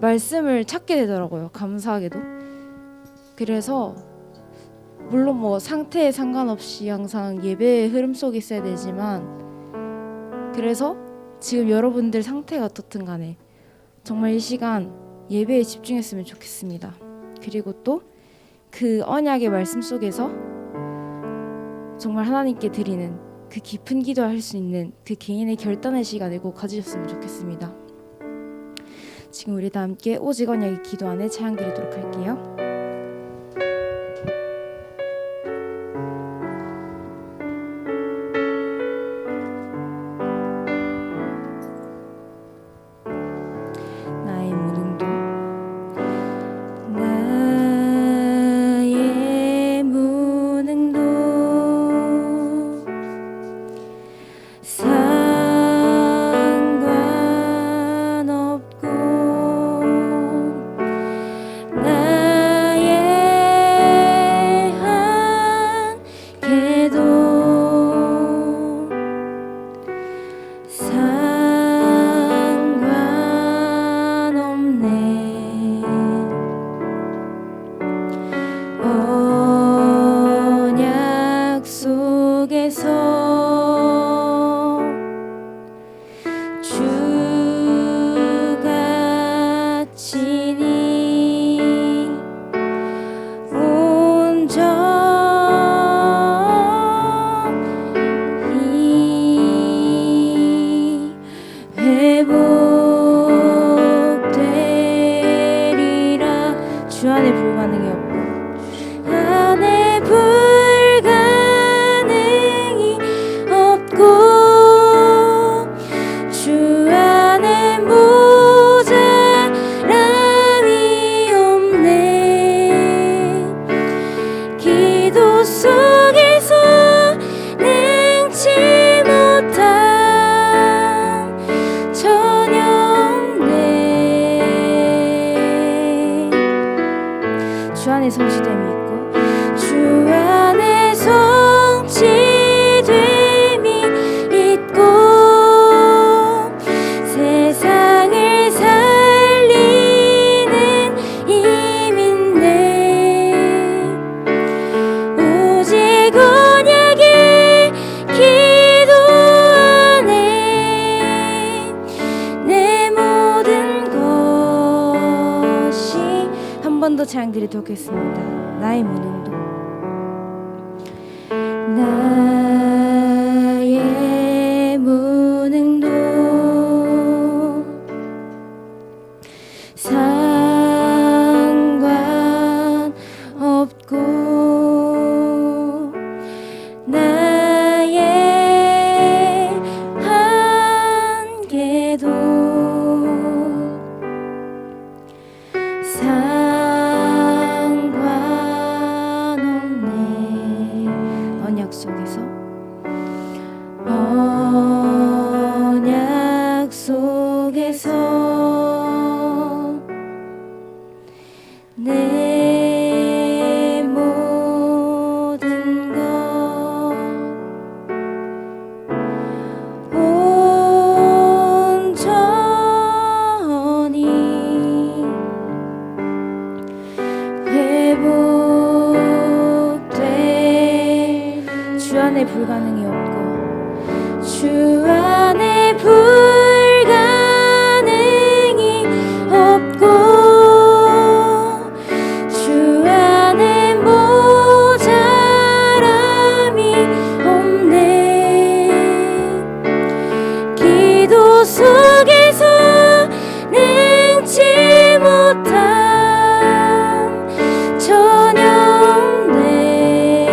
말씀을 찾게 되더라고요. 감사하게도. 그래서 물론 뭐 상태에 상관없이 항상 예배의 흐름 속에 있어야 되지만, 그래서 지금 여러분들 상태가 어떻든 간에 정말 이 시간 예배에 집중했으면 좋겠습니다. 그리고 또 그 언약의 말씀 속에서 정말 하나님께 드리는 그 깊은 기도할 수 있는 그 개인의 결단의 시간을 꼭 가지셨으면 좋겠습니다. 지금 우리 다 함께 오직 언약의 기도 안에 찬양 드리도록 할게요. 나의 무능도 나의 무능도 상관없고 나의 한계도 상관없네. 언약 속에서 주가 친히 온전히 회복되리라. 주 안에 불가능이 없고 안에 불가능이 없고 주 안에 모자람이 없네. 기도 속에서 능치 못한 전혀 없네. 주 안에 성취됨이 있고 주 안에 성취됨이 있고 세상을 살리는 힘 있네. 오직 언약의 기도 안에 내 모든 것이. 한 번 더 찬양 드리도록 하겠습니다. 나의 무능도 나의 무능도 상관없고 나의 한계도 상관없네. 언약 속에서 언약 속에서 내 모든 것 온전히 회복돼. 주 안에 불가능이 없고 주 안에 불가능이 없고 주 안에 모자람이 없네. 기도 속에서 능치 못한 전혀 없네.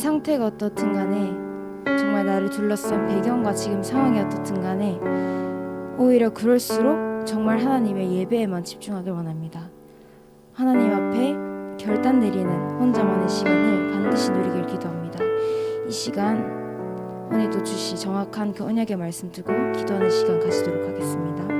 상태가 어떻든 간에, 정말 나를 둘러싼 배경과 지금 상황이 어떻든 간에 오히려 그럴수록 정말 하나님의 예배에만 집중하길 원합니다. 하나님 앞에 결단 내리는 혼자만의 시간을 반드시 누리길 기도합니다. 이 시간 오늘도 주시 정확한 그 언약의 말씀 두고 기도하는 시간 가지도록 하겠습니다.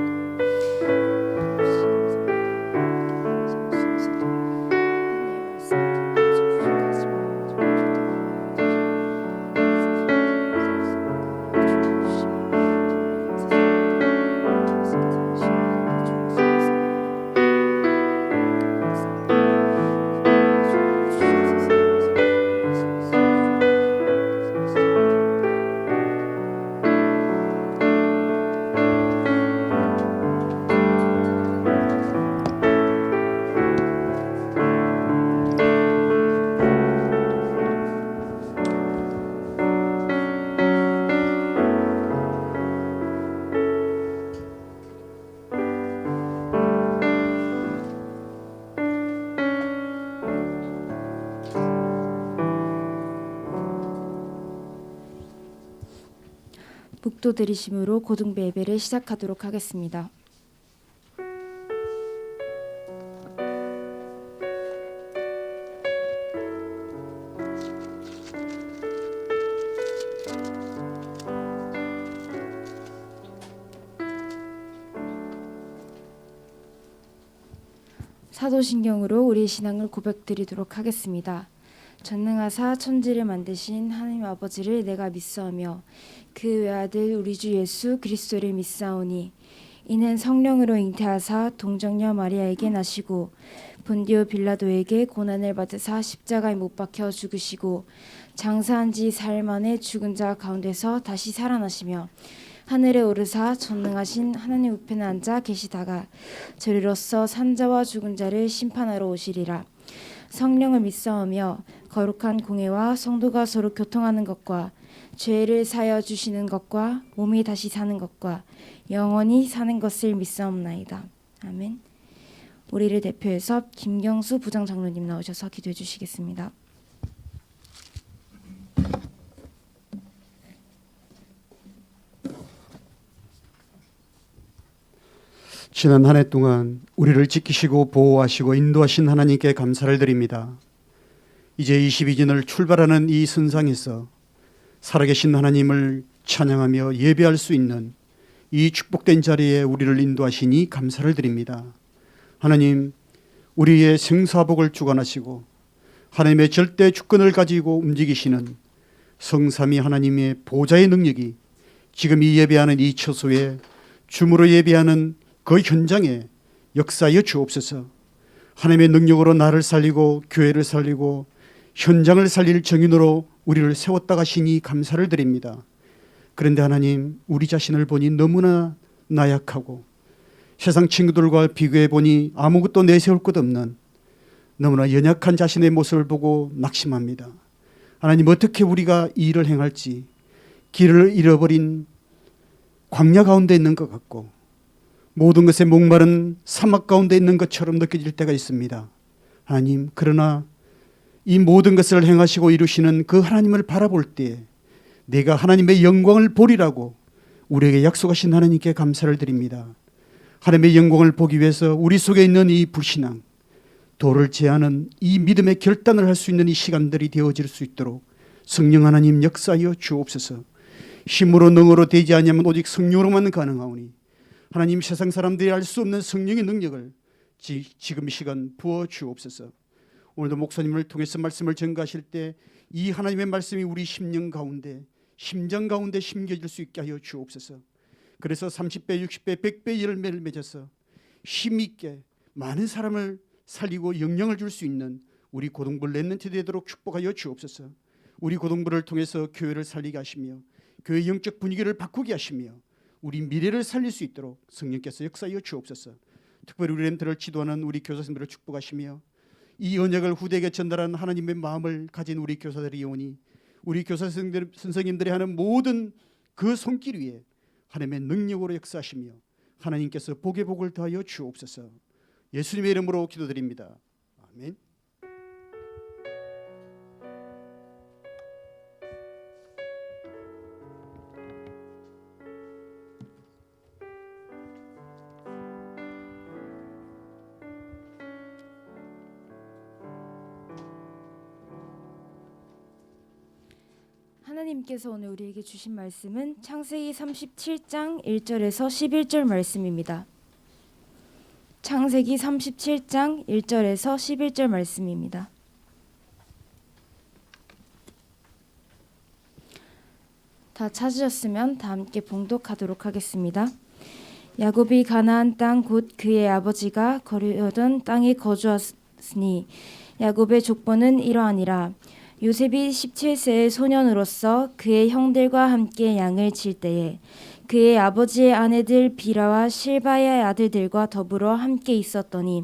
묵도 들이심으로 고등부 예배를 시작하도록 하겠습니다. 사도신경으로 우리의 신앙을 고백드리도록 하겠습니다. 전능하사 천지를 만드신 하나님 아버지를 내가 믿사오며 그 외아들 우리 주 예수 그리스도를 믿사오니 이는 성령으로 잉태하사 동정녀 마리아에게 나시고 본디오 빌라도에게 고난을 받으사 십자가에 못 박혀 죽으시고 장사한 지 사흘 만에 죽은 자 가운데서 다시 살아나시며 하늘에 오르사 전능하신 하나님 우편에 앉아 계시다가 저리로서 산자와 죽은 자를 심판하러 오시리라. 성령을 믿사오며 거룩한 공회와 성도가 서로 교통하는 것과 죄를 사하여 주시는 것과 몸이 다시 사는 것과 영원히 사는 것을 믿사옵나이다. 아멘. 우리를 대표해서 김경수 부장장로님 나오셔서 기도해 주시겠습니다. 지난 한 해 동안 우리를 지키시고 보호하시고 인도하신 하나님께 감사를 드립니다. 이제 22진을 출발하는 이 선상에서 살아계신 하나님을 찬양하며 예배할 수 있는 이 축복된 자리에 우리를 인도하시니 감사를 드립니다. 하나님, 우리의 생사복을 주관하시고 하나님의 절대 주권을 가지고 움직이시는 성삼위 하나님의 보좌의 능력이 지금 이 예배하는 이 처소에 줌으로 예배하는 그 현장에 역사하여 주옵소서. 하나님의 능력으로 나를 살리고 교회를 살리고 현장을 살릴 정인으로 우리를 세웠다 가시니 감사를 드립니다. 그런데 하나님, 우리 자신을 보니 너무나 나약하고 세상 친구들과 비교해 보니 아무것도 내세울 것 없는 너무나 연약한 자신의 모습을 보고 낙심합니다. 하나님, 어떻게 우리가 이 일을 행할지 길을 잃어버린 광야 가운데 있는 것 같고 모든 것에 목마른 사막 가운데 있는 것처럼 느껴질 때가 있습니다. 하나님, 그러나 이 모든 것을 행하시고 이루시는 그 하나님을 바라볼 때 내가 하나님의 영광을 보리라고 우리에게 약속하신 하나님께 감사를 드립니다. 하나님의 영광을 보기 위해서 우리 속에 있는 이 불신앙, 도를 제하는 이 믿음의 결단을 할 수 있는 이 시간들이 되어질 수 있도록 성령 하나님 역사하여 주옵소서. 힘으로 능으로 되지 아니하면 오직 성령으로만 가능하오니 하나님, 세상 사람들이 알 수 없는 성령의 능력을 지금 이 시간 부어 주옵소서. 오늘도 목사님을 통해서 말씀을 전가하실 때 이 하나님의 말씀이 우리 심령 가운데 심장 가운데 심겨질 수 있게 하여 주옵소서. 그래서 30배 60배 100배 열매를 맺어서 힘있게 많은 사람을 살리고 영향을 줄 수 있는 우리 고등부 렘넌트 되도록 축복하여 주옵소서. 우리 고등부를 통해서 교회를 살리게 하시며 교회 영적 분위기를 바꾸게 하시며 우리 미래를 살릴 수 있도록 성령께서 역사하여 주옵소서. 특별히 우리 렘넌트를 지도하는 우리 교사님들을 축복하시며 이 언약을 후대에게 전달하는 하나님의 마음을 가진 우리 교사들이 오니 우리 교사 선생님들이 하는 모든 그 손길 위에 하나님의 능력으로 역사하시며 하나님께서 복의 복을 더하여 주옵소서. 예수님의 이름으로 기도드립니다. 아멘. 하나님께서 오늘 우리에게 주신 말씀은 창세기 37장 1절에서 11절 말씀입니다. 창세기 37장 1절에서 11절 말씀입니다. 다 찾으셨으면 다 함께 봉독하도록 하겠습니다. 야곱이 가나안 땅 곧 그의 아버지가 거류하던 땅에 거주하였으니 야곱의 족보는 이러하니라. 요셉이 17세의 소년으로서 그의 형들과 함께 양을 칠 때에 그의 아버지의 아내들 비라와 실바의 아들들과 더불어 함께 있었더니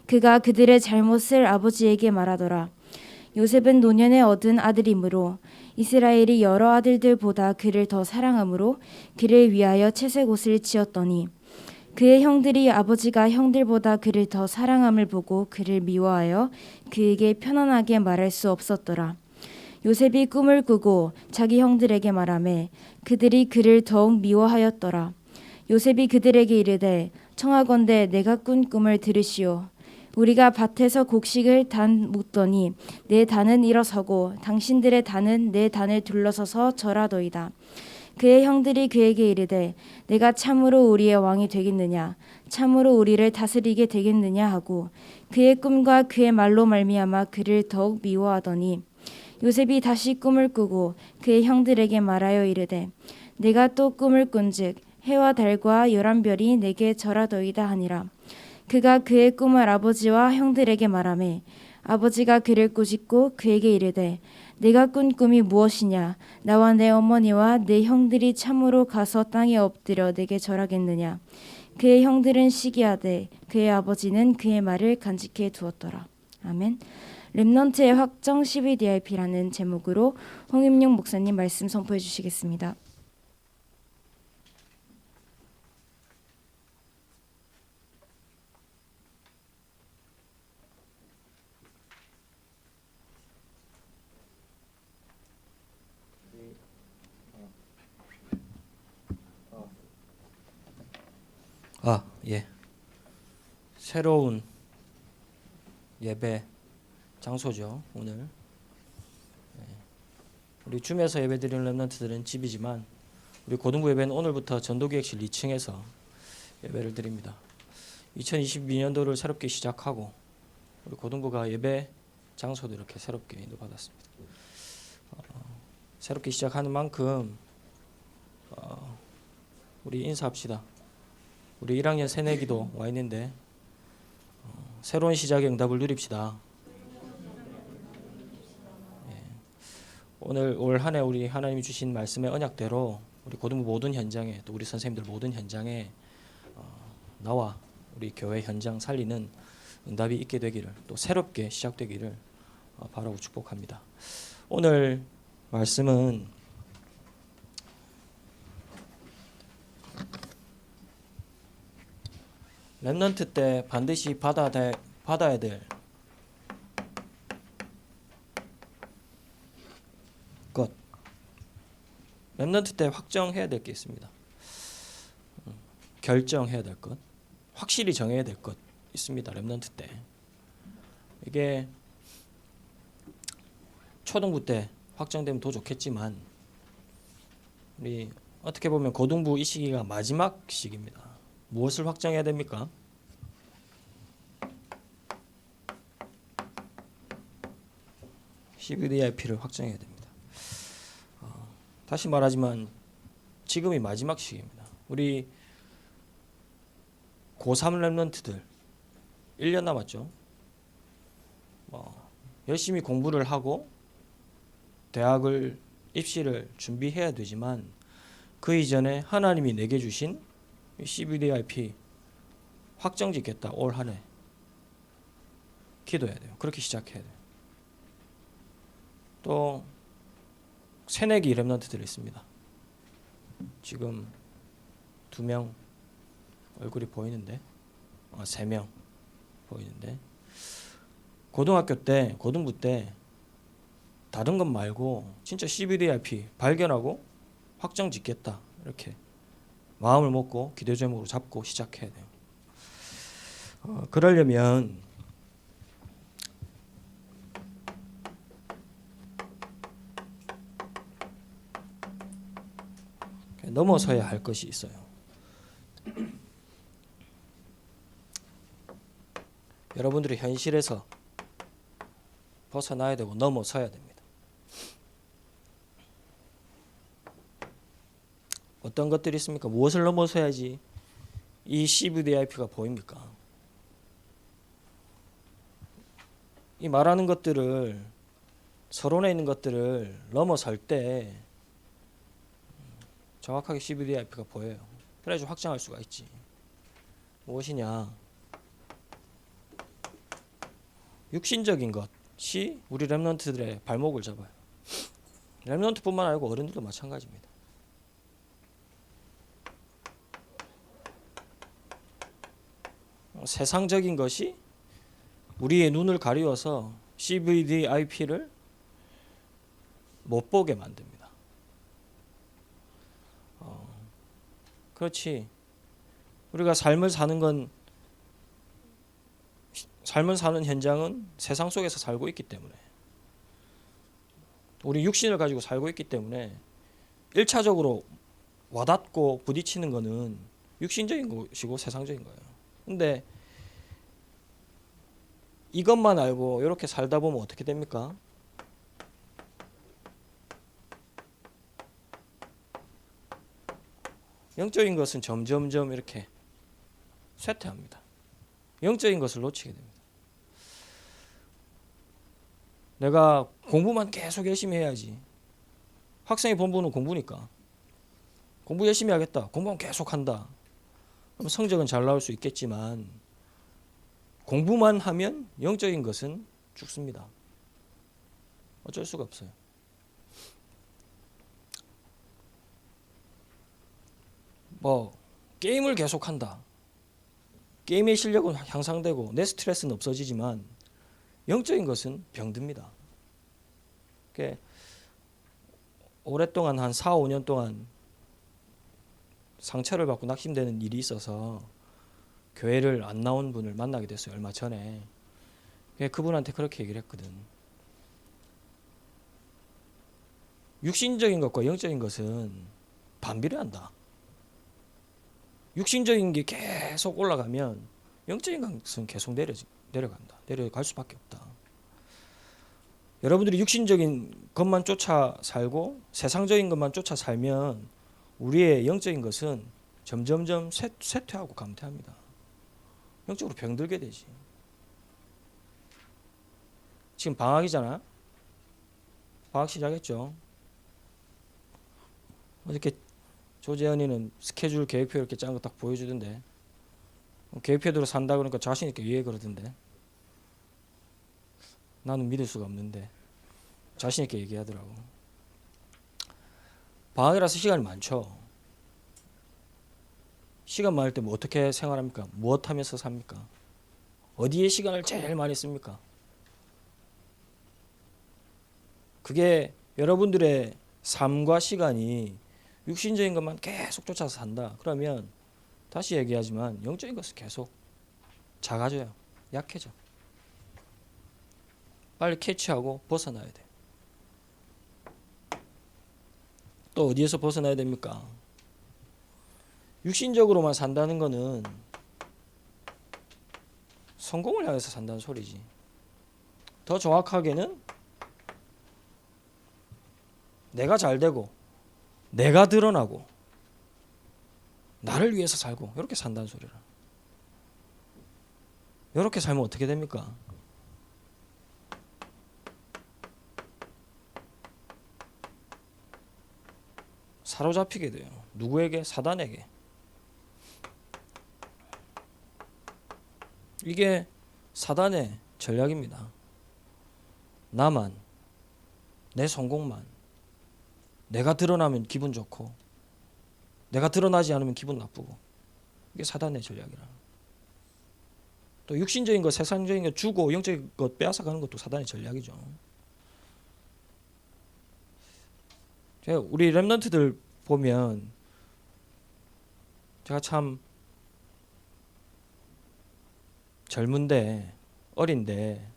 그가 그들의 잘못을 아버지에게 말하더라. 요셉은 노년에 얻은 아들이므로 이스라엘이 여러 아들들보다 그를 더 사랑하므로 그를 위하여 채색 옷을 지었더니 그의 형들이 아버지가 형들보다 그를 더 사랑함을 보고 그를 미워하여 그에게 편안하게 말할 수 없었더라. 요셉이 꿈을 꾸고 자기 형들에게 말하매 그들이 그를 더욱 미워하였더라. 요셉이 그들에게 이르되 청하건대 내가 꾼 꿈을 들으시오. 우리가 밭에서 곡식을 단 묻더니 내 단은 일어서고 당신들의 단은 내 단을 둘러서서 절하더이다. 그의 형들이 그에게 이르되 내가 참으로 우리의 왕이 되겠느냐 참으로 우리를 다스리게 되겠느냐 하고 그의 꿈과 그의 말로 말미암아 그를 더욱 미워하더니 요셉이 다시 꿈을 꾸고 그의 형들에게 말하여 이르되 내가 또 꿈을 꾼즉 해와 달과 11별이 내게 절하더이다 하니라. 그가 그의 꿈을 아버지와 형들에게 말하매 아버지가 그를 꾸짖고 그에게 이르되 내가 꾼 꿈이 무엇이냐 나와 내 어머니와 내 형들이 참으로 가서 땅에 엎드려 내게 절하겠느냐. 그의 형들은 시기하되 그의 아버지는 그의 말을 간직해 두었더라. 아멘. 렘넌트의 확정 12DRP라는 제목으로 홍임용 목사님 말씀 선포해 주시겠습니다. 예. 새로운 예배 장소죠, 오늘. 우리 줌에서 예배드리는 렘넌트들은 집이지만 우리 고등부 예배는 오늘부터 전도기획실 2층에서 예배를 드립니다. 2022년도를 새롭게 시작하고 우리 고등부가 예배 장소도 이렇게 새롭게 인도받았습니다. 새롭게 시작하는 만큼 우리 인사합시다. 우리 1학년 새내기도 와 있는데 새로운 시작의 응답을 누립시다. 오늘 올 한 해 우리 하나님이 주신 말씀의 언약대로 우리 고등부 모든 현장에 또 우리 선생님들 모든 현장에 나와 우리 교회 현장 살리는 응답이 있게 되기를 또 새롭게 시작되기를 바라고 축복합니다. 오늘 말씀은 렘넌트 때 반드시 받아야 될 것, 렘넌트 때 확정해야 될 게 있습니다. 결정해야 될 것, 확실히 정해야 될 것 있습니다. 렘넌트 때 이게 초등부 때 확정되면 더 좋겠지만 우리 어떻게 보면 고등부 이 시기가 마지막 시기입니다. 무엇을 확정해야 됩니까? CVDIP를 확정해야 됩니다. 다시 말하지만 지금이 마지막 시기입니다. 우리 고3 렘넌트들 1년 남았죠. 열심히 공부를 하고 대학을 입시를 준비해야 되지만 그 이전에 하나님이 내게 주신 CVDIP 확정 짓겠다. 올 한 해 기도해야 돼요. 그렇게 시작해야 돼요. 또 새내기 렘넌트들이 있습니다. 지금 2명 얼굴이 보이는데 3명 보이는데 고등학교 때 고등부 때 다른 것 말고 진짜 CVDIP 발견하고 확정 짓겠다 이렇게 마음을 먹고 기도 제목으로 잡고 시작해야 돼요. 그러려면 넘어서야 할 것이 있어요. 여러분들이 현실에서 벗어나야 되고 넘어서야 됩니다. 어떤 것들이 있습니까? 무엇을 넘어서야지 이 CVDIP가 보입니까? 이 말하는 것들을, 서론에 있는 것들을 넘어설 때 정확하게 CVDIP가 보여요. 그래야지 확장할 수가 있지. 무엇이냐? 육신적인 것이 우리 렘넌트들의 발목을 잡아요. 렘넌트뿐만 아니고 어른들도 마찬가지입니다. 세상적인 것이 우리의 눈을 가리워서 CVDIP를 못 보게 만듭니다. 그렇지. 우리가 삶을 사는 현장은 세상 속에서 살고 있기 때문에, 우리 육신을 가지고 살고 있기 때문에 1차적으로 와닿고 부딪히는 거는 육신적인 것이고 세상적인 거예요. 근데 이것만 알고 이렇게 살다 보면 어떻게 됩니까? 영적인 것은 점점점 이렇게 쇠퇴합니다. 영적인 것을 놓치게 됩니다. 내가 공부만 계속 열심히 해야지. 학생의 본분은 공부니까. 공부 열심히 하겠다. 공부만 계속 한다. 그럼 성적은 잘 나올 수 있겠지만 공부만 하면 영적인 것은 죽습니다. 어쩔 수가 없어요. 게임을 계속한다. 게임의 실력은 향상되고 내 스트레스는 없어지지만 영적인 것은 병듭니다. 오랫동안 한 4, 5년 동안 상처를 받고 낙심되는 일이 있어서 교회를 안 나온 분을 만나게 됐어요. 얼마 전에. 그분한테 그렇게 얘기를 했거든. 육신적인 것과 영적인 것은 반비례한다. 육신적인 게 계속 올라가면 영적인 것은 계속 내려간다. 내려갈 수밖에 없다. 여러분들이 육신적인 것만 쫓아 살고 세상적인 것만 쫓아 살면 우리의 영적인 것은 점점점 쇠퇴하고 감퇴합니다. 영적으로 병들게 되지. 지금 방학이잖아. 방학 시작했죠. 어저께 조재현이는 스케줄 계획표 이렇게 짠 거 딱 보여주던데, 계획표대로 산다 그러니까 자신 있게 예 그러던데, 나는 믿을 수가 없는데 자신 있게 얘기하더라고. 방학이라서 시간이 많죠. 시간 많을 때 뭐 어떻게 생활합니까? 무엇 하면서 삽니까? 어디에 시간을 제일 많이 씁니까? 그게 여러분들의 삶과 시간이 육신적인 것만 계속 쫓아서 산다. 그러면 다시 얘기하지만 영적인 것은 계속 작아져요. 약해져. 빨리 캐치하고 벗어나야 돼. 또 어디에서 벗어나야 됩니까? 육신적으로만 산다는 거는 성공을 향해서 산다는 소리지. 더 정확하게는 내가 잘 되고 내가 드러나고 나를 위해서 살고 이렇게 산다는 소리라. 이렇게 살면 어떻게 됩니까? 사로잡히게 돼요. 누구에게? 사단에게. 이게 사단의 전략입니다. 나만, 내 성공만, 내가 드러나면 기분 좋고 내가 드러나지 않으면 기분 나쁘고, 이게 사단의 전략이라. 또 육신적인 것, 세상적인 것 주고 영적인 것 빼앗아가는 것도 사단의 전략이죠. 우리 렘넌트들 보면 제가 참 젊은데 어린데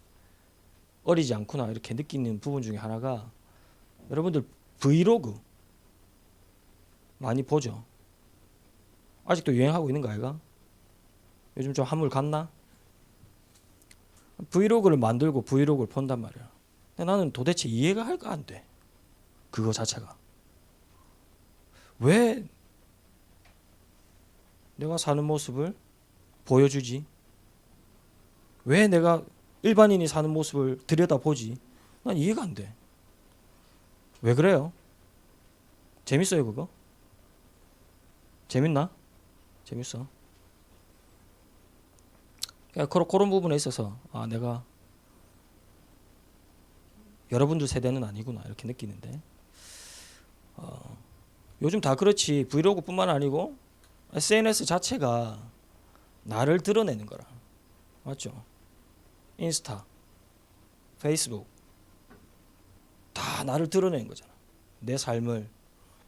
어리지 않구나 이렇게 느끼는 부분 중에 하나가, 여러분들 브이로그 많이 보죠. 아직도 유행하고 있는 거 아이가? 요즘 좀 한물 갔나? 브이로그를 만들고 브이로그를 본단 말이야. 근데 나는 도대체 이해가 할까 안 돼. 그거 자체가. 왜 내가 사는 모습을 보여주지? 왜 내가 일반인이 사는 모습을 들여다보지? 난 이해가 안 돼. 왜 그래요? 재밌어요 그거? 재밌나? 재밌어. 그런 부분에 있어서 내가 여러분들 세대는 아니구나 이렇게 느끼는데 요즘 다 그렇지. 브이로그뿐만 아니고 SNS 자체가 나를 드러내는 거라. 맞죠? 인스타, 페이스북 다 나를 드러내는 거잖아. 내 삶을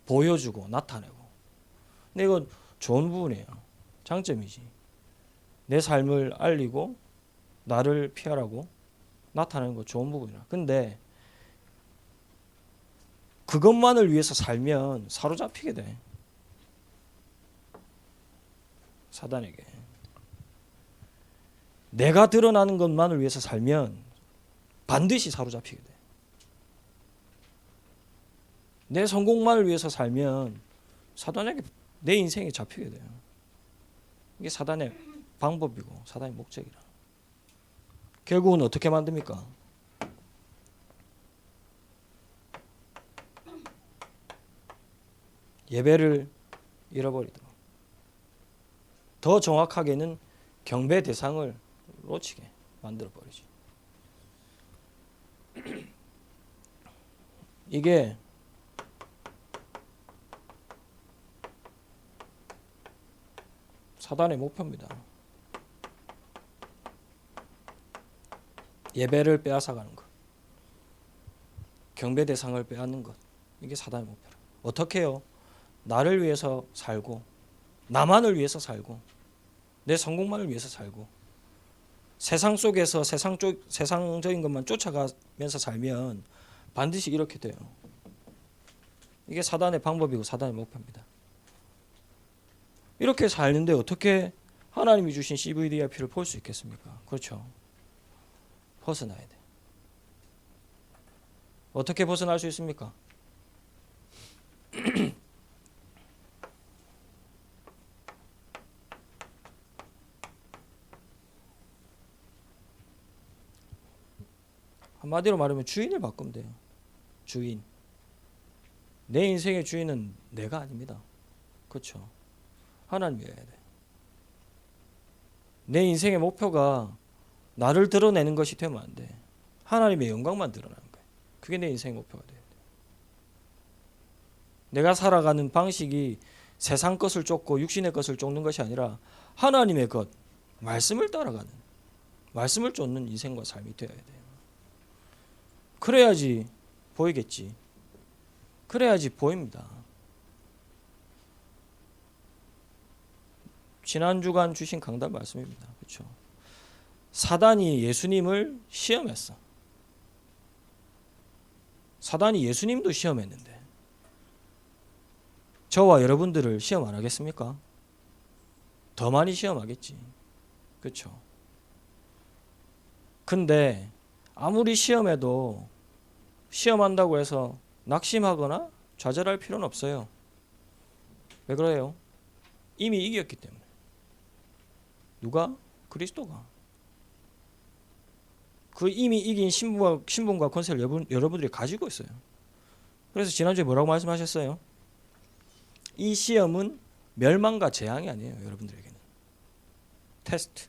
보여주고 나타내고. 근데 이건 좋은 부분이에요. 장점이지. 내 삶을 알리고 나를 피하라고 나타내는 거 좋은 부분이야. 근데 그것만을 위해서 살면 사로잡히게 돼. 사단에게. 내가 드러나는 것만을 위해서 살면 반드시 사로잡히게 돼. 내 성공만을 위해서 살면 사단에게 내 인생에 잡히게 돼요. 이게 사단의 방법이고 사단의 목적이라. 결국은 어떻게 만듭니까? 예배를 잃어버리도록. 더 정확하게는 경배 대상을 놓치게 만들어버리죠. 이게 사단의 목표입니다. 예배를 빼앗아가는 것, 경배 대상을 빼앗는 것, 이게 사단의 목표라. 어떻게 해요? 나를 위해서 살고 나만을 위해서 살고 내 성공만을 위해서 살고 세상 속에서 세상적인 것만 쫓아가면서 살면 반드시 이렇게 돼요. 이게 사단의 방법이고 사단의 목표입니다. 이렇게 살는데 어떻게 하나님이 주신 CVDIP를 볼 수 있겠습니까? 그렇죠. 벗어나야 돼. 어떻게 벗어날 수 있습니까? 한마디로 말하면 주인을 바꾸면 돼요. 주인. 내 인생의 주인은 내가 아닙니다. 그렇죠. 하나님이어야 돼. 내 인생의 목표가 나를 드러내는 것이 되면 안 돼. 하나님의 영광만 드러나는 거예요. 그게 내 인생의 목표가 돼야 돼. 내가 살아가는 방식이 세상 것을 쫓고 육신의 것을 쫓는 것이 아니라 하나님의 것, 말씀을 따라가는, 말씀을 쫓는 인생과 삶이 되어야 돼요. 그래야지 보이겠지. 그래야지 보입니다. 지난 주간 주신 강단 말씀입니다. 그렇죠? 사단이 예수님을 시험했어. 사단이 예수님도 시험했는데 저와 여러분들을 시험 안 하겠습니까? 더 많이 시험하겠지. 그렇죠? 근데 아무리 시험해도 시험한다고 해서 낙심하거나 좌절할 필요는 없어요. 왜 그래요? 이미 이겼기 때문에. 누가? 그리스도가. 그 이미 이긴 신분과 권세를 여러분들이 가지고 있어요. 그래서 지난주에 뭐라고 말씀하셨어요? 이 시험은 멸망과 재앙이 아니에요. 여러분들에게는. 테스트.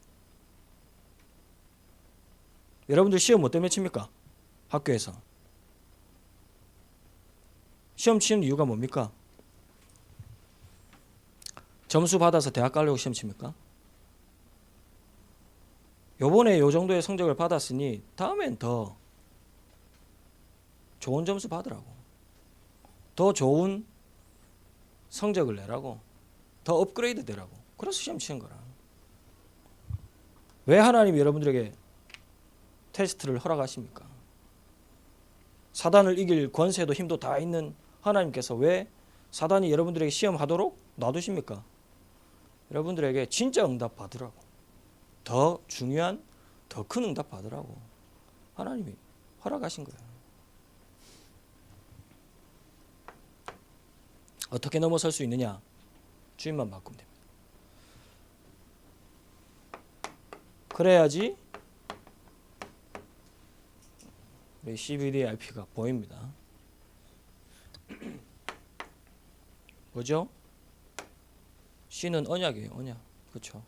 여러분들 시험 뭐 때문에 칩니까? 학교에서. 시험 치는 이유가 뭡니까? 점수 받아서 대학 가려고 시험 칩니까? 요번에 요 정도의 성적을 받았으니 다음엔 더 좋은 점수 받으라고. 더 좋은 성적을 내라고. 더 업그레이드 되라고. 그래서 시험 치는 거라. 왜 하나님이 여러분들에게 테스트를 허락하십니까? 사단을 이길 권세도 힘도 다 있는 하나님께서 왜 사단이 여러분들에게 시험하도록 놔두십니까? 여러분들에게 진짜 응답 받으라고, 더 중요한 더 큰 응답 받으라고 하나님이 허락하신 거예요. 어떻게 넘어설 수 있느냐? 주인만 바꾸면 됩니다. 그래야지 우리 CBDRP가 보입니다. 뭐죠? C는 언약이에요. 언약. 그렇죠?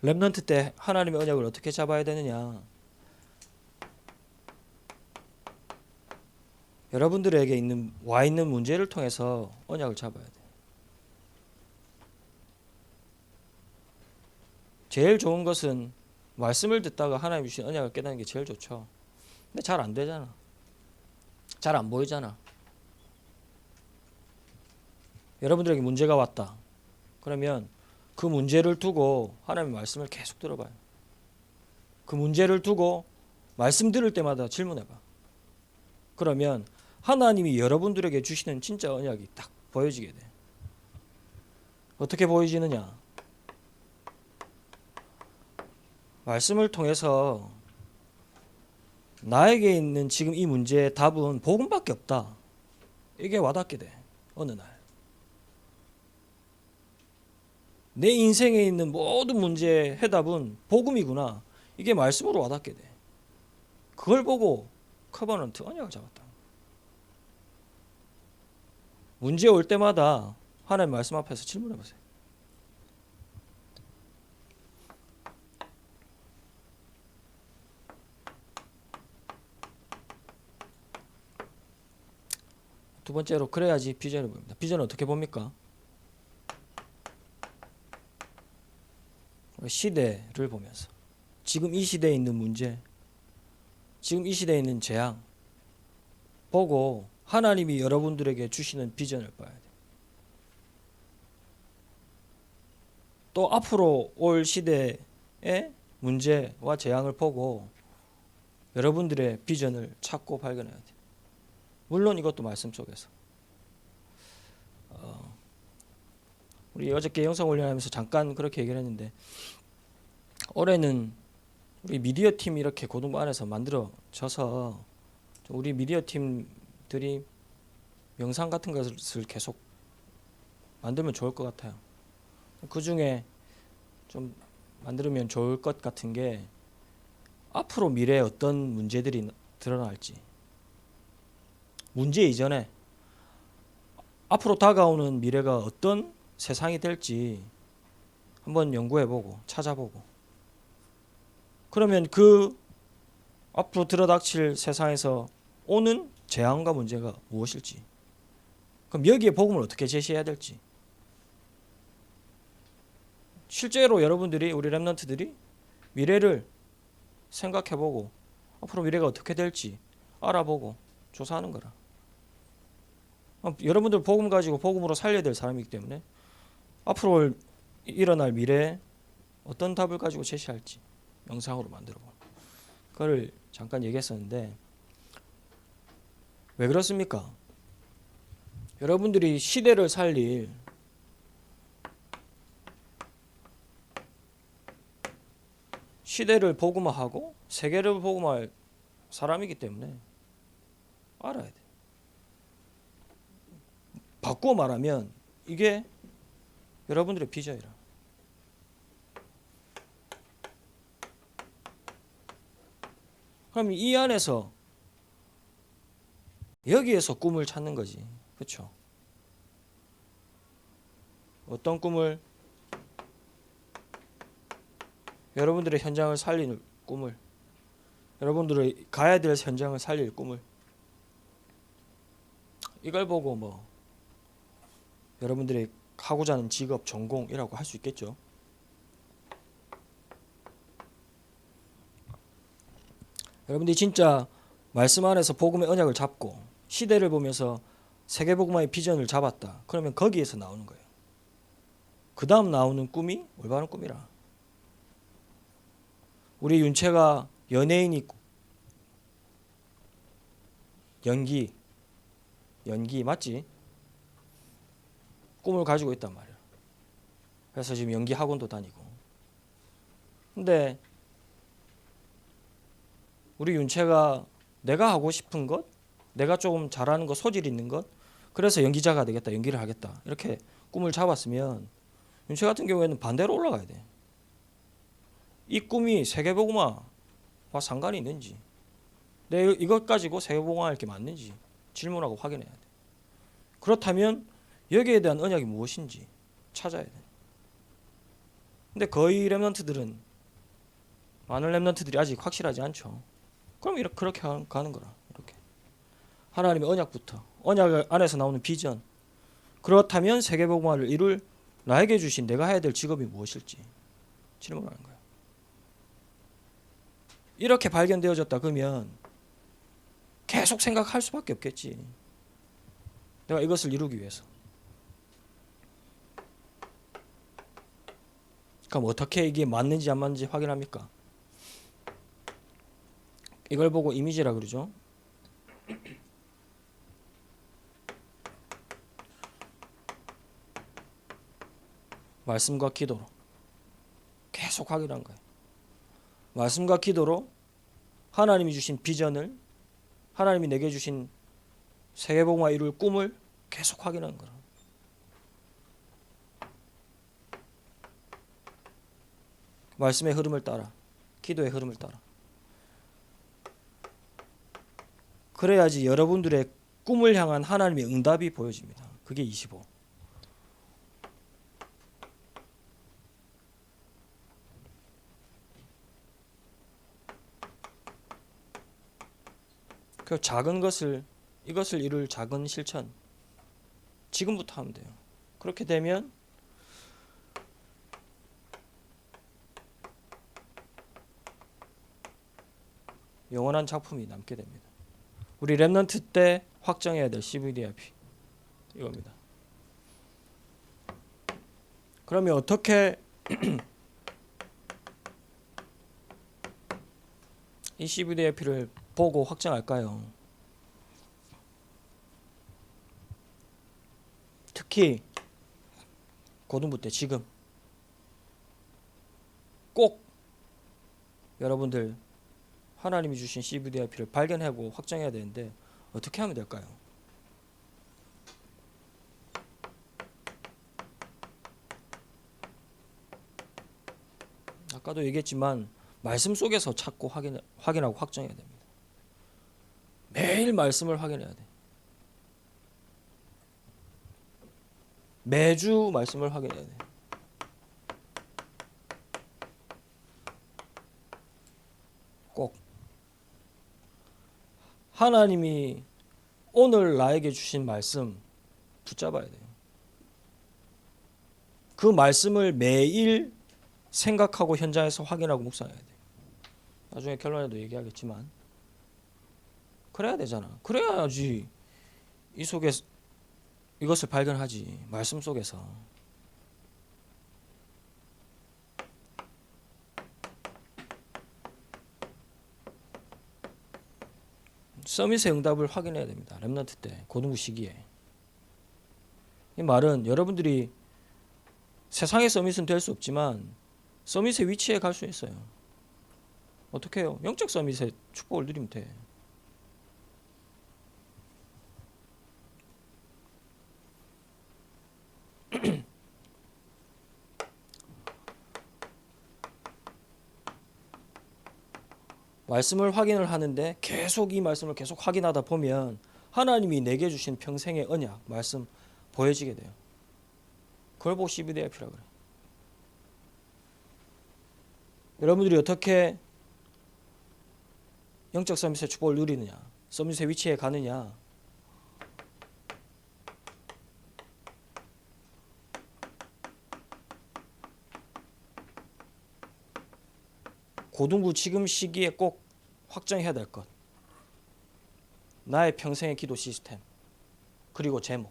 렘넌트 때 하나님의 언약을 어떻게 잡아야 되느냐? 여러분들에게 와 있는 문제를 통해서 언약을 잡아야 돼. 제일 좋은 것은 말씀을 듣다가 하나님 주신 언약을 깨닫는 게 제일 좋죠. 근데 잘 안 되잖아. 잘 안 보이잖아. 여러분들에게 문제가 왔다. 그러면 그 문제를 두고 하나님의 말씀을 계속 들어봐요. 그 문제를 두고 말씀 들을 때마다 질문해봐. 그러면 하나님이 여러분들에게 주시는 진짜 언약이 딱 보여지게 돼. 어떻게 보여지느냐? 말씀을 통해서 나에게 있는 지금 이 문제의 답은 복음밖에 없다. 이게 와닿게 돼. 어느 날. 내 인생에 있는 모든 문제의 해답은 복음이구나. 이게 말씀으로 와닿게 돼. 그걸 보고 커버넌트 언약을 잡았다. 문제 올 때마다 하나님 말씀 앞에서 질문해 보세요. 두 번째로 그래야지 비전을 보입니다. 비전은 어떻게 봅니까? 시대를 보면서 지금 이 시대에 있는 문제, 지금 이 시대에 있는 재앙 보고 하나님이 여러분들에게 주시는 비전을 봐야 돼. 또 앞으로 올 시대의 문제와 재앙을 보고 여러분들의 비전을 찾고 발견해야 돼. 물론 이것도 말씀 속에서. 우리 어저께 영상 훈련하면서 잠깐 그렇게 얘기를 했는데, 올해는 우리 미디어 팀이 이렇게 고등부 안에서 만들어져서 우리 미디어 팀들이 영상 같은 것을 계속 만들면 좋을 것 같아요. 그 중에 좀 만들면 좋을 것 같은 게 앞으로 미래에 어떤 문제들이 드러날지, 문제 이전에 앞으로 다가오는 미래가 어떤 세상이 될지 한번 연구해보고 찾아보고, 그러면 그 앞으로 들어닥칠 세상에서 오는 재앙과 문제가 무엇일지, 그럼 여기에 복음을 어떻게 제시해야 될지, 실제로 여러분들이, 우리 렘넌트들이 미래를 생각해보고 앞으로 미래가 어떻게 될지 알아보고 조사하는 거라. 여러분들 복음 가지고 복음으로 살려야 될 사람이기 때문에 앞으로 일어날 미래에 어떤 답을 가지고 제시할지 영상으로 만들어보고, 그걸 잠깐 얘기했었는데, 왜 그렇습니까? 여러분들이 시대를 살릴 시대를 복음화하고 세계를 복음화할 사람이기 때문에 알아야 돼. 바꾸어 말하면 이게 여러분들의 비전이라. 그럼 이 안에서 여기에서 꿈을 찾는 거지. 그렇죠? 어떤 꿈을? 여러분들의 현장을 살리는 꿈을, 여러분들의 가야 될 현장을 살릴 꿈을. 이걸 보고 뭐 여러분들이 하고자 하는 직업, 전공이라고 할 수 있겠죠. 여러분들이 진짜 말씀 안에서 복음의 언약을 잡고 시대를 보면서 세계복음화의 비전을 잡았다. 그러면 거기에서 나오는 거예요. 그 다음 나오는 꿈이 올바른 꿈이라. 우리 윤채가 연예인이 연기 맞지? 꿈을 가지고 있단 말이야. 그래서 지금 연기 학원도 다니고. 근데 우리 윤채가 내가 하고 싶은 것, 내가 조금 잘하는 것, 소질 있는 것, 그래서 연기자가 되겠다, 연기를 하겠다 이렇게 꿈을 잡았으면 윤채 같은 경우에는 반대로 올라가야 돼. 이 꿈이 세계복음화와 상관이 있는지, 내 이것 가지고 세계복음화할 게 맞는지 질문하고 확인해야 돼. 그렇다면 여기에 대한 언약이 무엇인지 찾아야 돼. 근데 거의 렘넌트들은, 많은 렘넌트들이 아직 확실하지 않죠. 그럼 이렇게 그렇게 가는 거라. 이렇게 하나님의 언약부터, 언약 안에서 나오는 비전, 그렇다면 세계복음화를 이룰 나에게 주신 내가 해야 될 직업이 무엇일지 질문하는 거예요. 이렇게 발견되어졌다 그러면 계속 생각할 수밖에 없겠지. 내가 이것을 이루기 위해서. 그럼 어떻게 이게 맞는지 안 맞는지 확인합니까? 이걸 보고 이미지라 그러죠. 말씀과 기도로 계속 확인한 거예요. 말씀과 기도로 하나님이 주신 비전을, 하나님이 내게 주신 세계복음화 이룰 꿈을 계속 확인한 거라. 말씀의 흐름을 따라, 기도의 흐름을 따라. 그래야지 여러분들의 꿈을 향한 하나님의 응답이 보여집니다. 그게 25. 그 작은 것을, 이것을 이룰 작은 실천 지금부터 하면 돼요. 그렇게 되면 영원한 작품이 남게 됩니다. 우리 렘넌트 때 확정해야 될 CVDIP 이겁니다. 그러면 어떻게 이 CVDIP를 보고 확정할까요? 특히 고등부 때 지금 꼭 여러분들 하나님이 주신 CVDIP를 발견하고 확정해야 되는데 어떻게 하면 될까요? 아까도 얘기했지만 말씀 속에서 찾고 확인하고 확정해야 됩니다. 매일 말씀을 확인해야 돼. 매주 말씀을 확인해야 돼. 꼭 하나님이 오늘 나에게 주신 말씀 붙잡아야 돼요. 그 말씀을 매일 생각하고 현장에서 확인하고 묵상해야 돼요. 나중에 결론에도 얘기하겠지만 그래야 되잖아. 그래야지 이 속에 이것을 발견하지. 말씀 속에서. 서밋의 응답을 확인해야 됩니다. 렘넌트 때, 고등부 시기에. 이 말은 여러분들이 세상의 서밋은 될 수 없지만 서밋의 위치에 갈 수 있어요. 어떻게 해요? 영적 서밋의 축복을 누리면 돼. 말씀을 확인을 하는데 계속 이 말씀을 계속 확인하다 보면 하나님이 내게 주신 평생의 언약, 말씀 보여지게 돼요. 그걸 보고 CVDIP라고 그래요. 여러분들이 어떻게 영적 서밋의 축복을 누리느냐, 서밋의 위치에 가느냐, 고등부 지금 시기에 꼭 확정해야 될 것. 나의 평생의 기도 시스템, 그리고 제목.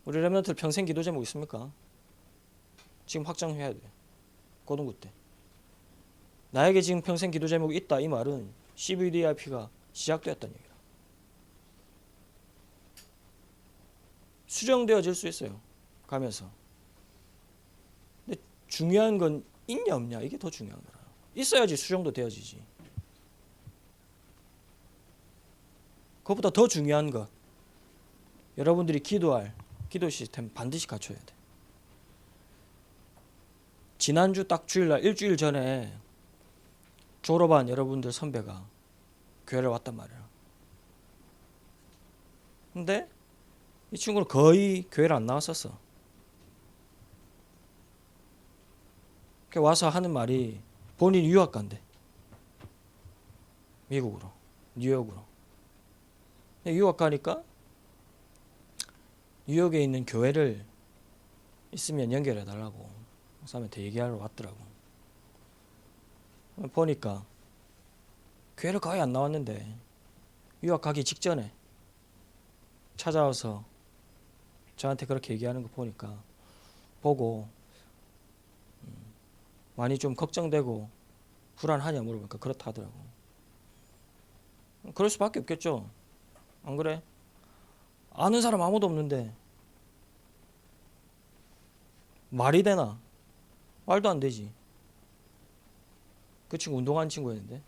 우리 렘넌트 평생 기도 제목 있습니까? 지금 확정해야 돼요. 고등부 때. 나에게 지금 평생 기도 제목이 있다 이 말은 CVDIP가 시작되었다는 얘기다. 수정되어질 수 있어요. 가면서. 근데 중요한 건 있냐 없냐 이게 더 중요한 거라. 있어야지 수정도 되어지지. 그것보다 더 중요한 것. 여러분들이 기도할 기도 시스템 반드시 갖춰야 돼. 지난주 딱 주일날 일주일 전에 졸업한 여러분들 선배가 교회를 왔단 말이야. 근데 이 친구는 거의 교회를 안 나왔었어. 와서 하는 말이 본인이 유학 간대. 미국으로, 뉴욕으로. 유학 가니까 뉴욕에 있는 교회를 있으면 연결해 달라고 목사님한테 얘기하러 왔더라고. 보니까 교회를 거의 안 나왔는데 유학 가기 직전에 찾아와서 저한테 그렇게 얘기하는 거 보니까 보고 많이 좀 걱정되고 불안하냐 물어보니까 그렇다 하더라고. 그럴 수밖에 없겠죠. 안 그래? 아는 사람 아무도 없는데 말이 되나? 말도 안 되지. 그 친구 운동하는 친구였는데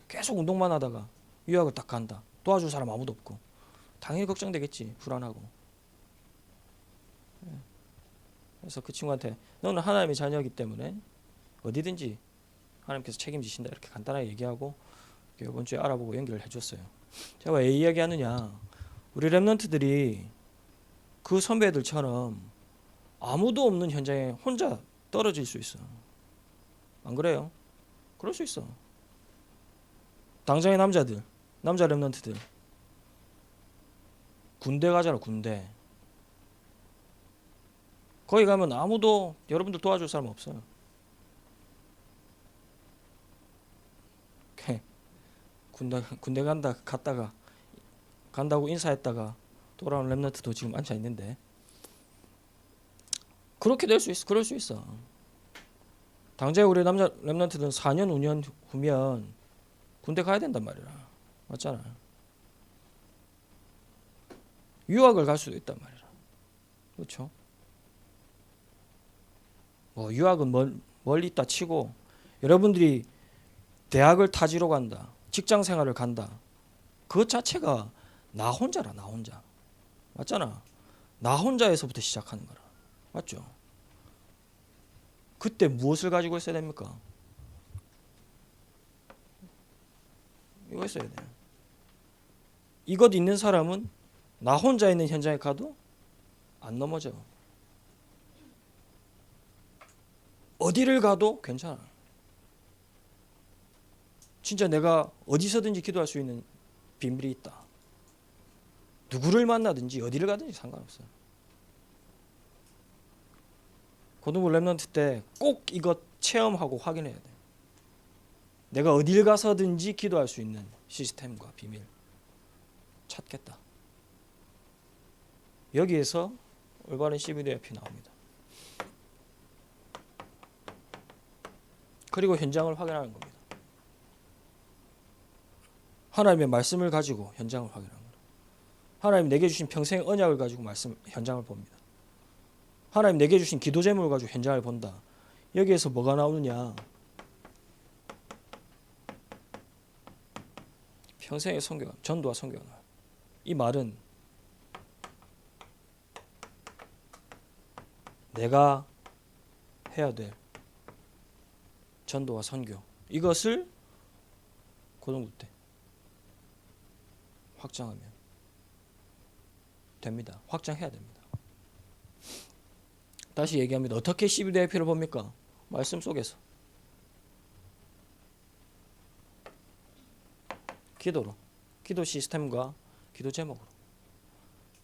계속 운동만 하다가 유학을 딱 간다. 도와줄 사람 아무도 없고 당연히 걱정되겠지. 불안하고. 그래서 그 친구한테 너는 하나님의 자녀이기 때문에 어디든지 하나님께서 책임지신다 이렇게 간단하게 얘기하고 이번 주에 알아보고 연결을 해줬어요. 제가 왜 이야기하느냐, 우리 랩런트들이 그 선배들처럼 아무도 없는 현장에 혼자 떨어질 수 있어. 안 그래요? 그럴 수 있어. 당장의 남자들, 남자 랩런트들 군대 가잖아. 군대 거기 가면 아무도 여러분들 도와줄 사람 없어요. 군대 간다고 인사했다가 돌아온 랩런트도 지금 앉아 있는데 그렇게 될 수 있어. 그럴 수 있어. 당장 우리 남자 랩런트들은 4년 5년 후면 군대 가야 된단 말이야. 맞잖아. 유학을 갈 수도 있단 말이야. 그렇죠? 뭐 유학은 멀리 있다 치고 여러분들이 대학을 타지로 간다, 직장 생활을 간다, 그것 자체가 나 혼자라. 나 혼자. 맞잖아. 나 혼자에서부터 시작하는 거라. 맞죠? 그때 무엇을 가지고 있어야 됩니까? 이거 있어야 돼. 이것 있는 사람은 나 혼자 있는 현장에 가도 안 넘어져. 어디를 가도 괜찮아. 진짜 내가 어디서든지 기도할 수 있는 비밀이 있다. 누구를 만나든지 어디를 가든지 상관없어요. 고등부 랩런트 때 꼭 이것 체험하고 확인해야 돼. 내가 어딜 가서든지 기도할 수 있는 시스템과 비밀 찾겠다. 여기에서 올바른 CBDF이 나옵니다. 그리고 현장을 확인하는 겁니다. 하나님의 말씀을 가지고 현장을 확인하는 거예요. 하나님 내게 주신 평생의 언약을 가지고 현장을 봅니다. 하나님 내게 주신 기도 제목을 가지고 현장을 본다. 여기에서 뭐가 나오느냐? 평생의 선교가, 전도와 선교가 나와요. 이 말은 내가 해야 될 전도와 선교, 이것을 고등부 때 확장하면 됩니다. 확장해야 됩니다. 다시 얘기합니다. 어떻게 CBDIP를 봅니까? 말씀 속에서. 기도로. 기도 시스템과 기도 제목으로.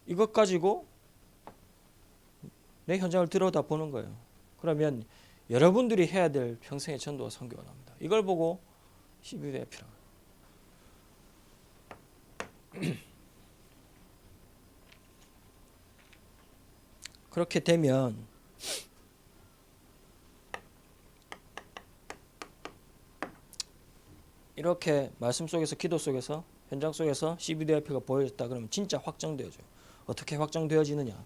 이것 가지고 내 현장을 들여다보는 거예요. 그러면 여러분들이 해야 될 평생의 전도와 선교가 나옵니다. 이걸 보고 CBDIP라고 해요. 그렇게 되면 이렇게 말씀 속에서 기도 속에서 현장 속에서 CBDIP가 보여졌다 그러면 진짜 확정되어져요. 어떻게 확정되어지느냐?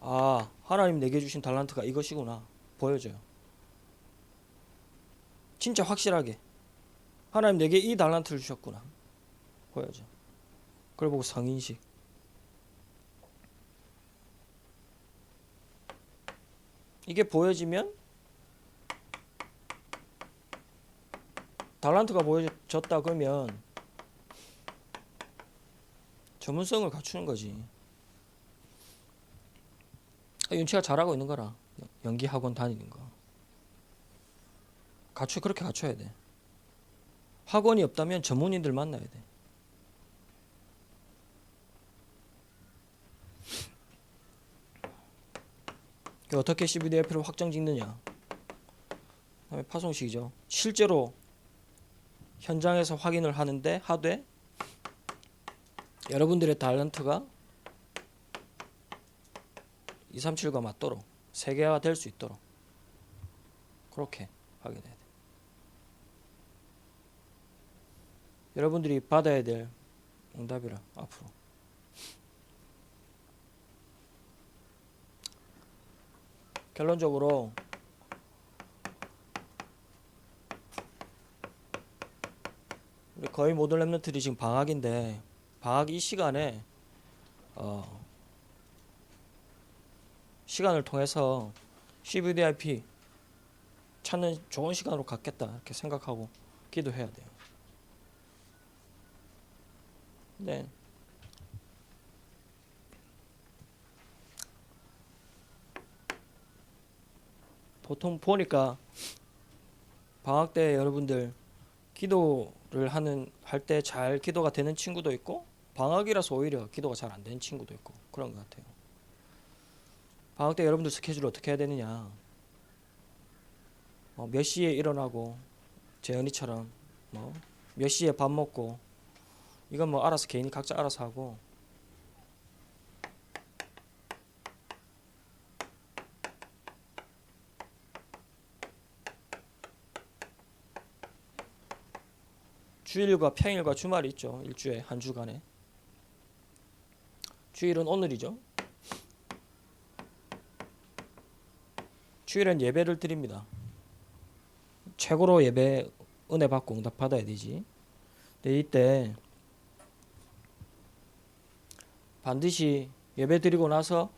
아, 하나님 내게 주신 달란트가 이것이구나 보여져요. 진짜 확실하게 하나님 내게 이 달란트를 주셨구나 보여져. 그걸 보고 성인식. 이게 보여지면 달란트가 보여졌다 그러면 전문성을 갖추는 거지. 윤치가 잘하고 있는 거라. 연기 학원 다니는 거. 그렇게 갖춰야 돼. 학원이 없다면 전문인들 만나야 돼. 어떻게 CBDIP를 확정 짓느냐? 그다음에 파송식이죠. 실제로 현장에서 확인을 하되 여러분들의 달란트가 237과 맞도록 세계화될 수 있도록 그렇게 확인해야 돼. 여러분들이 받아야 될 응답이라 앞으로. 결론적으로 우리 거의 모든 랩런트들이 지금 방학인데 방학 이 시간에 시간을 통해서 CBDIP 찾는 좋은 시간으로 갖겠다 이렇게 생각하고 기도해야 돼요. 네. 보통 보니까 방학 때 여러분들 기도를 할 때 잘 기도가 되는 친구도 있고 방학이라서 오히려 기도가 잘 안 되는 친구도 있고 그런 것 같아요. 방학 때 여러분들 스케줄 어떻게 해야 되느냐? 몇 시에 일어나고 재현이처럼 몇 시에 밥 먹고 이건 알아서 개인이 각자 알아서 하고 주일과 평일과 주말이 있죠. 일주에 한 주간에. 주일은 오늘이죠. 주일은 예배를 드립니다. 최고로 예배 은혜 받고 응답 받아야 되지. 근데 이때 반드시 예배 드리고 나서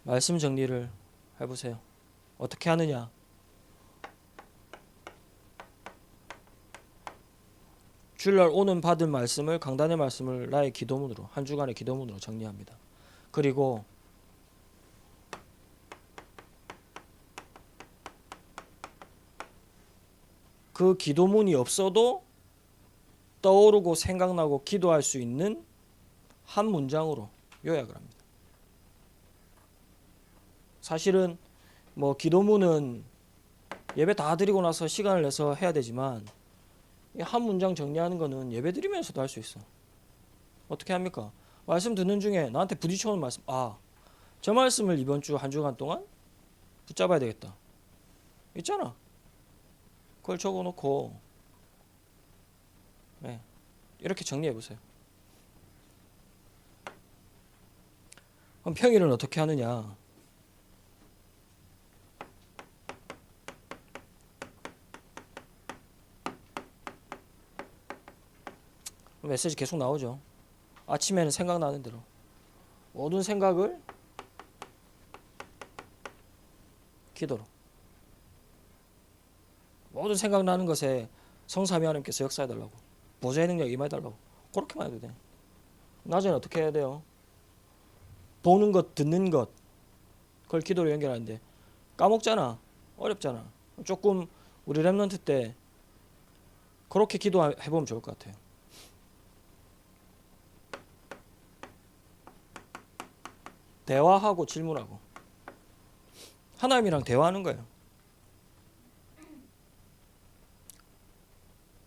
말씀 정리를 해보세요. 어떻게 하느냐? 주일날 오는 받은 말씀을 강단의 말씀을 나의 기도문으로 한 주간의 기도문으로 정리합니다. 그리고 그 기도문이 없어도 떠오르고 생각나고 기도할 수 있는 한 문장으로 요약을 합니다. 사실은 기도문은 예배 다 드리고 나서 시간을 내서 해야 되지만 한 문장 정리하는 거는 예배 드리면서도 할 수 있어. 어떻게 합니까? 말씀 듣는 중에 나한테 부딪혀오는 말씀, 저 말씀을 이번 주 한 주간 동안 붙잡아야 되겠다. 있잖아. 그걸 적어놓고 이렇게 정리해보세요. 그럼 평일은 어떻게 하느냐? 메시지 계속 나오죠. 아침에는 생각나는 대로 모든 생각을 기도로, 모든 생각나는 것에 성삼위 하나님께서 역사해달라고, 보좌의 능력 임해달라고, 그렇게만 해도 돼. 낮에는 어떻게 해야 돼요? 보는 것, 듣는 것, 그걸 기도로 연결하는데 까먹잖아. 어렵잖아. 조금 우리 랩런트 때 그렇게 기도해보면 좋을 것 같아요. 대화하고 질문하고 하나님이랑 대화하는 거예요.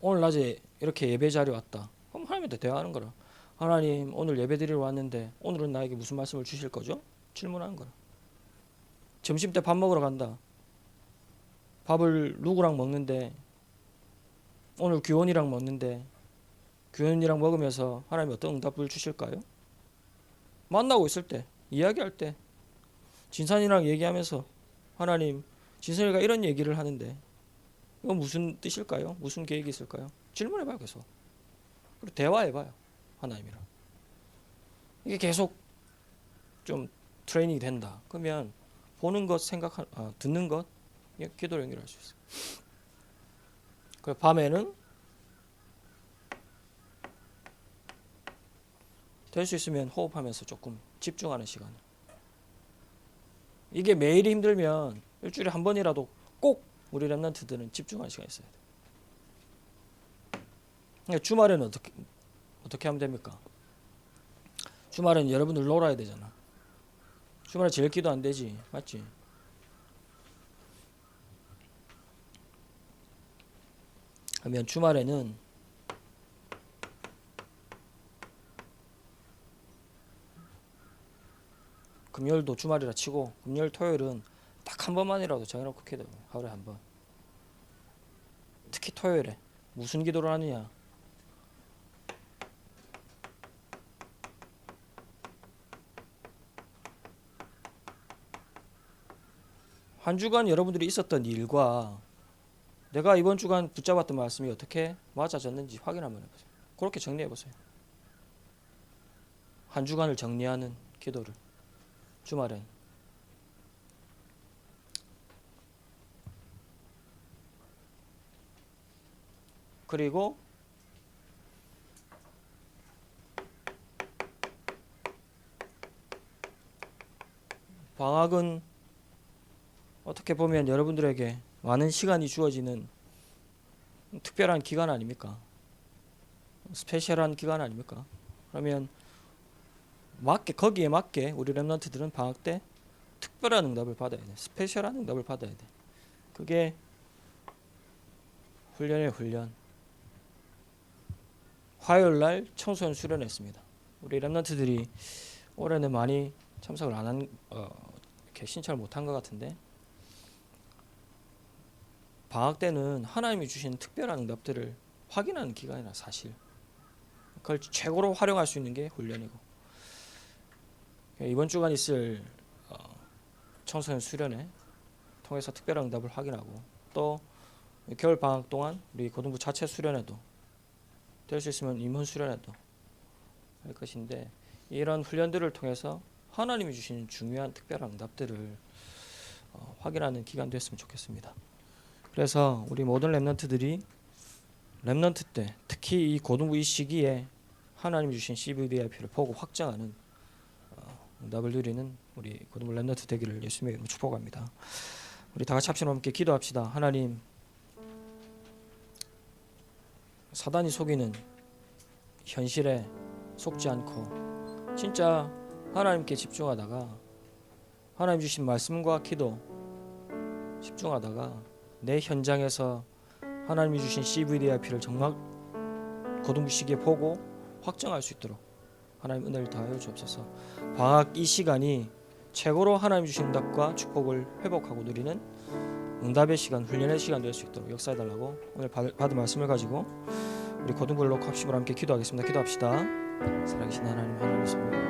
오늘 낮에 이렇게 예배 자리 왔다. 그럼 하나님한테 대화하는 거라. 하나님 오늘 예배드리러 왔는데 오늘은 나에게 무슨 말씀을 주실 거죠? 질문하는 거라. 점심 때 밥 먹으러 간다. 밥을 누구랑 먹는데 오늘 규원이랑 먹는데 규원이랑 먹으면서 하나님 어떤 응답을 주실까요? 만나고 있을 때 이야기할 때 진산이랑 얘기하면서 하나님 진선이가 이런 얘기를 하는데 이건 무슨 뜻일까요? 무슨 계획이 있을까요? 질문해봐요. 계속. 그리고 대화해봐요. 하나님이랑. 이게 계속 좀 트레이닝이 된다. 그러면 보는 것, 듣는 것, 기도로 연결할 수 있어요. 그 밤에는 될 수 있으면 호흡하면서 조금 집중하는 시간. 이게 매일이 힘들면 일주일에 한 번이라도 꼭 우리 렘넌트들은 집중하는 시간이 있어야 돼요. 그러니까 주말에는 어떻게 하면 됩니까? 주말에는 여러분들 놀아야 되잖아. 주말에 제일 기도 안 되지, 맞지? 그러면 주말에는 금요일도 주말이라 치고 금요일 토요일은 딱 한 번만이라도 정해놓고 기도해요. 하루에 한 번. 특히 토요일에 무슨 기도를 하느냐? 한 주간 여러분들이 있었던 일과 내가 이번 주간 붙잡았던 말씀이 어떻게 맞아졌는지 확인 한번 해보세요. 그렇게 정리해보세요. 한 주간을 정리하는 기도를 주말엔. 그리고 방학은 어떻게 보면 여러분들에게 많은 시간이 주어지는 특별한 기간 아닙니까? 스페셜한 기간 아닙니까? 그러면 거기에 맞게 우리 렘넌트들은 방학 때 특별한 응답을 받아야 돼. 스페셜한 응답을 받아야 돼. 그게 훈련이에요, 훈련. 화요일 날 청소년 수련했습니다. 우리 렘넌트들이 올해는 많이 참석을 이렇게 신청을 못한 것 같은데 방학 때는 하나님이 주신 특별한 응답들을 확인하는 기간이라 사실 그걸 최고로 활용할 수 있는 게 훈련이고 이번 주간 있을 청소년 수련회 통해서 특별한 응답을 확인하고 또 겨울 방학 동안 우리 고등부 자체 수련회도 될 수 있으면 임원 수련회도 할 것인데 이런 훈련들을 통해서 하나님이 주시는 중요한 특별한 응답들을 확인하는 기간 됐으면 좋겠습니다. 그래서 우리 모든 렘넌트들이 렘넌트 때 특히 이 고등부 이 시기에 하나님이 주신 CVDIP를 보고 확장하는 응답을 누리는 우리 고등부 렘넌트 되기를 예수님의 이름으로 축복합니다. 우리 다 같이 합심으로 함께 기도합시다. 하나님, 사단이 속이는 현실에 속지 않고 진짜 하나님께 집중하다가 하나님 주신 말씀과 기도 집중하다가 내 현장에서 하나님이 주신 CVDIP를 정말 고등부 시기에 보고 확정할 수 있도록 하나님 은혜를 더하여 주옵소서. 방학 이 시간이 최고로 하나님 주신 응답과 축복을 회복하고 누리는 응답의 시간, 훈련의 시간 될 수 있도록 역사해달라고 오늘 받은 말씀을 가지고 우리 고등부를 놓고 합심으로 함께 기도하겠습니다. 기도합시다. 살아계신 하나님, 하나님의 성령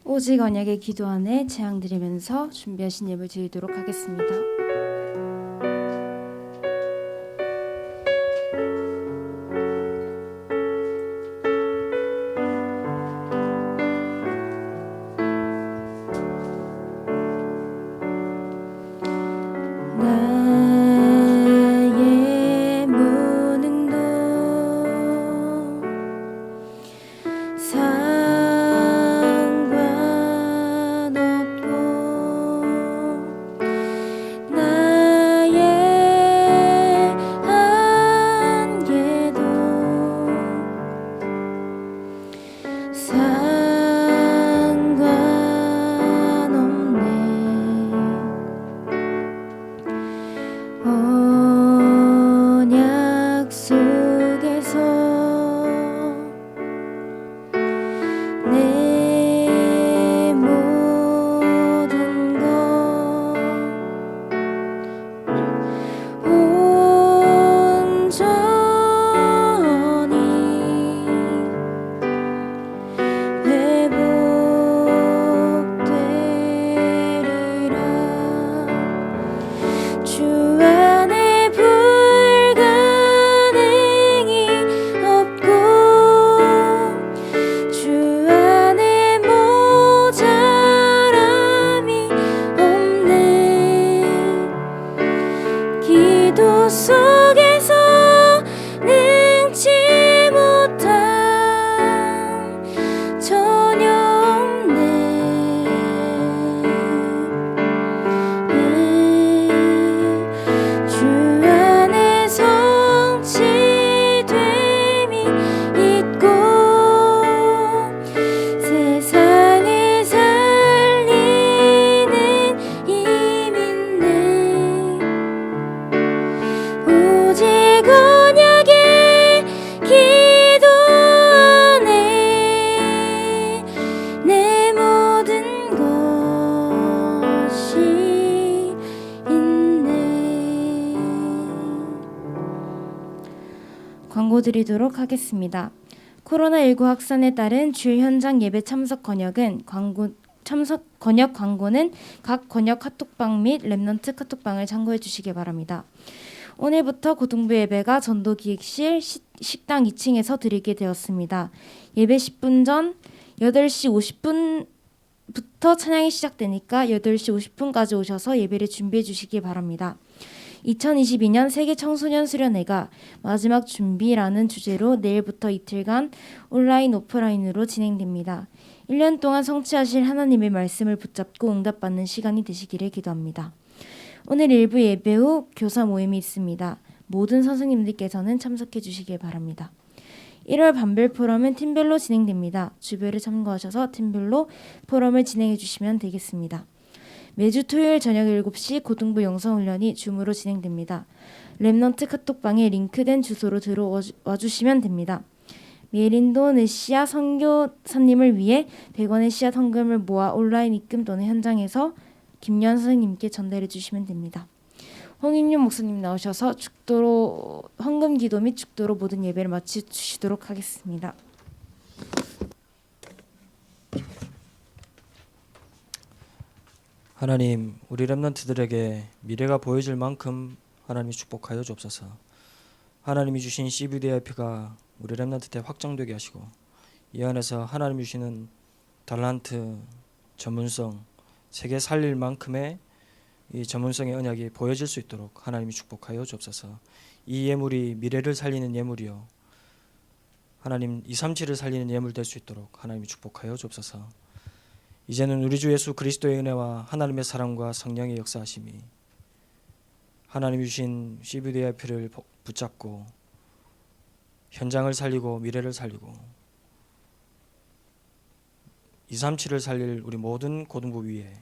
오직 언약의 기도 안에 재앙드리면서 준비하신 예물 드리도록 하겠습니다. 읽어드리도록 하겠습니다. 코로나19 확산에 따른 주일 현장 예배 참석 권역은 권역 광고는 각 권역 카톡방 및 랩넌트 카톡방을 참고해 주시기 바랍니다. 오늘부터 고등부 예배가 전도기획실 식당 2층에서 드리게 되었습니다. 예배 10분 전 8시 50분부터 찬양이 시작되니까 8시 50분까지 오셔서 예배를 준비해 주시기 바랍니다. 2022년 세계 청소년 수련회가 마지막 준비라는 주제로 내일부터 이틀간 온라인 오프라인으로 진행됩니다. 1년 동안 성취하실 하나님의 말씀을 붙잡고 응답받는 시간이 되시기를 기도합니다. 오늘 일부 예배 후 교사 모임이 있습니다. 모든 선생님들께서는 참석해 주시길 바랍니다. 1월 반별 포럼은 팀별로 진행됩니다. 주별을 참고하셔서 팀별로 포럼을 진행해 주시면 되겠습니다. 매주 토요일 저녁 7시 고등부 영성훈련이 줌으로 진행됩니다. 랩넌트 카톡방에 링크된 주소로 들어와 주시면 됩니다. 매일 인도네시아 선교사님을 위해 100원의 씨앗 헌금을 모아 온라인 입금 또는 현장에서 김연 선생님께 전달해 주시면 됩니다. 홍인윤 목사님 나오셔서 축도로 헌금 기도 및 축도로 모든 예배를 마치 주시도록 하겠습니다. 하나님, 우리 렘넌트들에게 미래가 보여질 만큼 하나님이 축복하여 주옵소서. 하나님이 주신 CVDIP가 우리 렘넌트 때 확장되게 하시고 이 안에서 하나님이 주시는 달란트, 전문성, 세계 살릴 만큼의 이 전문성의 언약이 보여질 수 있도록 하나님이 축복하여 주옵소서. 이 예물이 미래를 살리는 예물이요 하나님 237을 살리는 예물 될 수 있도록 하나님이 축복하여 주옵소서. 이제는 우리 주 예수 그리스도의 은혜와 하나님의 사랑과 성령의 역사하심이 하나님이 주신 CVDIP를 붙잡고 현장을 살리고 미래를 살리고 237을 살릴 우리 모든 고등부 위에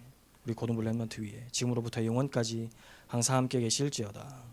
우리 고등부 렘넌트 위에 지금으로부터 영원까지 항상 함께 계실지어다.